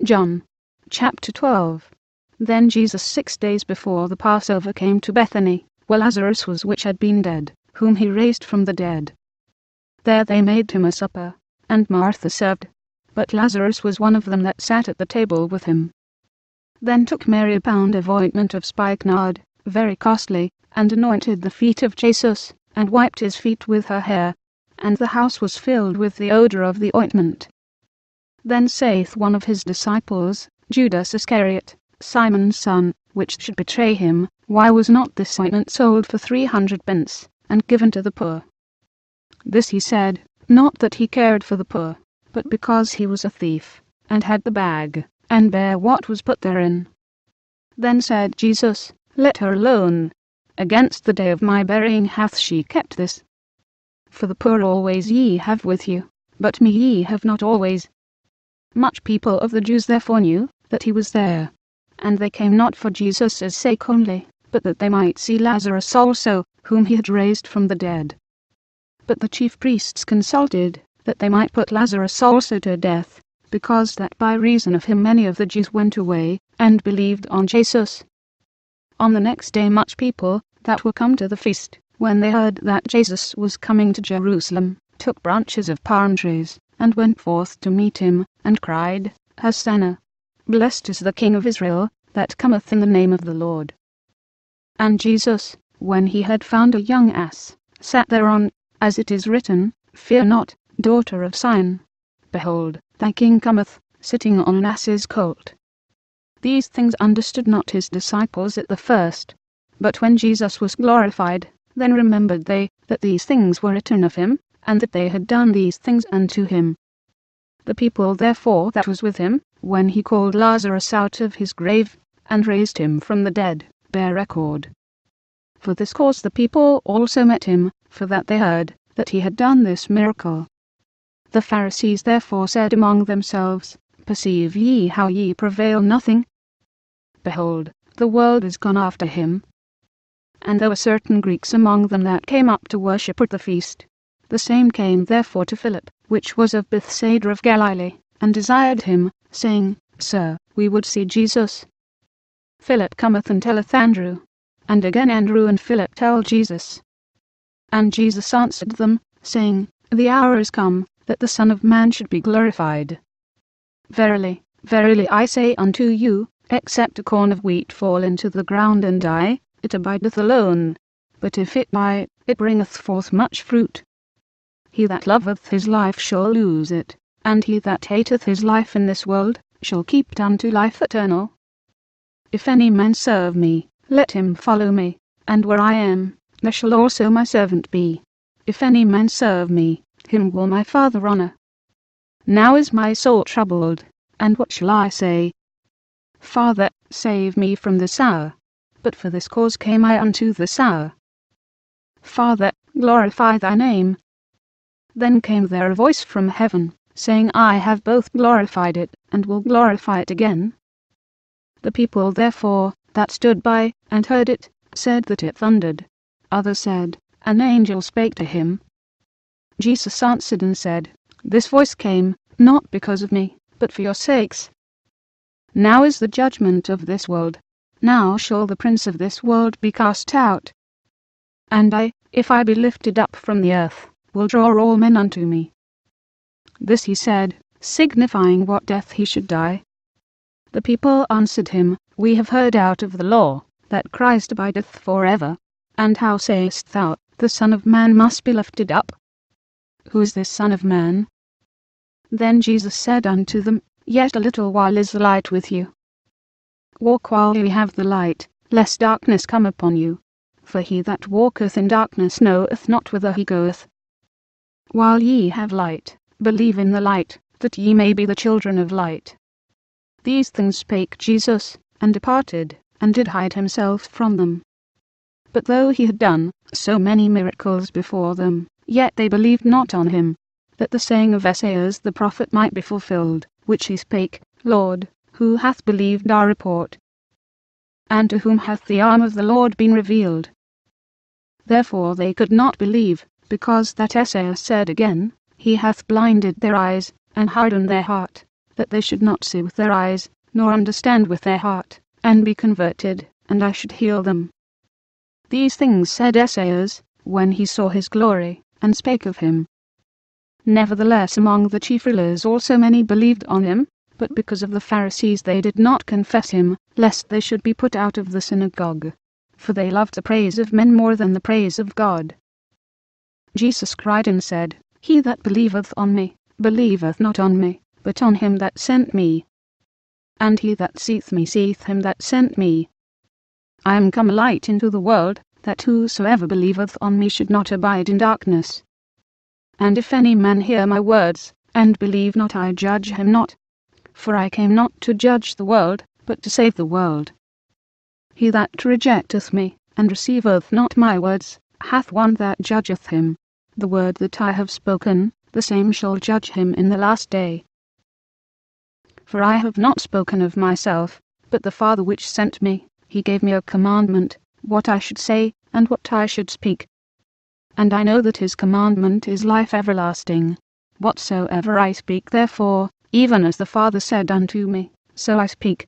John chapter 12. Then Jesus 6 days before the Passover came to Bethany, where Lazarus was which had been dead, whom he raised from the dead. There they made him a supper, and Martha served, but Lazarus was one of them that sat at the table with him. Then took Mary a pound of ointment of spikenard, very costly, and anointed the feet of Jesus, and wiped his feet with her hair, and the house was filled with the odour of the ointment. Then saith one of his disciples, Judas Iscariot, Simon's son, which should betray him, why was not this ointment sold for 300 pence, and given to the poor? This he said, not that he cared for the poor, but because he was a thief, and had the bag, and bare what was put therein. Then said Jesus, Let her alone. Against the day of my burying hath she kept this. For the poor always ye have with you, but me ye have not always. Much people of the Jews therefore knew that he was there, and they came not for Jesus' sake only, but that they might see Lazarus also, whom he had raised from the dead. But the chief priests consulted, that they might put Lazarus also to death, because that by reason of him many of the Jews went away, and believed on Jesus. On the next day much people, that were come to the feast, when they heard that Jesus was coming to Jerusalem, took branches of palm trees, and went forth to meet him, and cried, Hosanna! Blessed is the King of Israel, that cometh in the name of the Lord. And Jesus, when he had found a young ass, sat thereon, as it is written, Fear not, daughter of Sion. Behold, thy king cometh, sitting on an ass's colt. These things understood not his disciples at the first. But when Jesus was glorified, then remembered they that these things were written of him, and that they had done these things unto him. The people therefore that was with him, when he called Lazarus out of his grave, and raised him from the dead, bear record. For this cause the people also met him, for that they heard that he had done this miracle. The Pharisees therefore said among themselves, Perceive ye how ye prevail nothing? Behold, the world is gone after him. And there were certain Greeks among them that came up to worship at the feast. The same came therefore to Philip, which was of Bethsaida of Galilee, and desired him, saying, Sir, we would see Jesus. Philip cometh and telleth Andrew. And again Andrew and Philip tell Jesus. And Jesus answered them, saying, The hour is come, that the Son of Man should be glorified. Verily, verily I say unto you, except a corn of wheat fall into the ground and die, it abideth alone. But if it die, it bringeth forth much fruit. He that loveth his life shall lose it, and he that hateth his life in this world shall keep it unto life eternal. If any man serve me, let him follow me, and where I am, there shall also my servant be. If any man serve me, him will my Father honour. Now is my soul troubled, and what shall I say? Father, save me from this hour. But for this cause came I unto this hour. Father, glorify thy name. Then came there a voice from heaven, saying, I have both glorified it, and will glorify it again. The people therefore, that stood by, and heard it, said that it thundered. Others said, An angel spake to him. Jesus answered and said, This voice came, not because of me, but for your sakes. Now is the judgment of this world. Now shall the prince of this world be cast out. And I, if I be lifted up from the earth, will draw all men unto me. This he said, signifying what death he should die. The people answered him, We have heard out of the law, that Christ abideth for ever. And how sayest thou, the Son of Man must be lifted up? Who is this Son of Man? Then Jesus said unto them, Yet a little while is the light with you. Walk while ye have the light, lest darkness come upon you. For he that walketh in darkness knoweth not whither he goeth. While ye have light, believe in the light, that ye may be the children of light. These things spake Jesus, and departed, and did hide himself from them. But though he had done so many miracles before them, yet they believed not on him, that the saying of Esaias the prophet might be fulfilled, which he spake, Lord, who hath believed our report? And to whom hath the arm of the Lord been revealed? Therefore they could not believe, because that Esaias said again, He hath blinded their eyes, and hardened their heart, that they should not see with their eyes, nor understand with their heart, and be converted, and I should heal them. These things said Esaias, when he saw his glory, and spake of him. Nevertheless among the chief rulers also many believed on him, but because of the Pharisees they did not confess him, lest they should be put out of the synagogue. For they loved the praise of men more than the praise of God. Jesus cried and said, He that believeth on me, believeth not on me, but on him that sent me. And he that seeth me seeth him that sent me. I am come a light into the world, that whosoever believeth on me should not abide in darkness. And if any man hear my words, and believe not, I judge him not. For I came not to judge the world, but to save the world. He that rejecteth me, and receiveth not my words, hath one that judgeth him. The word that I have spoken, the same shall judge him in the last day. For I have not spoken of myself, but the Father which sent me, he gave me a commandment, what I should say, and what I should speak. And I know that his commandment is life everlasting. Whatsoever I speak therefore, even as the Father said unto me, so I speak.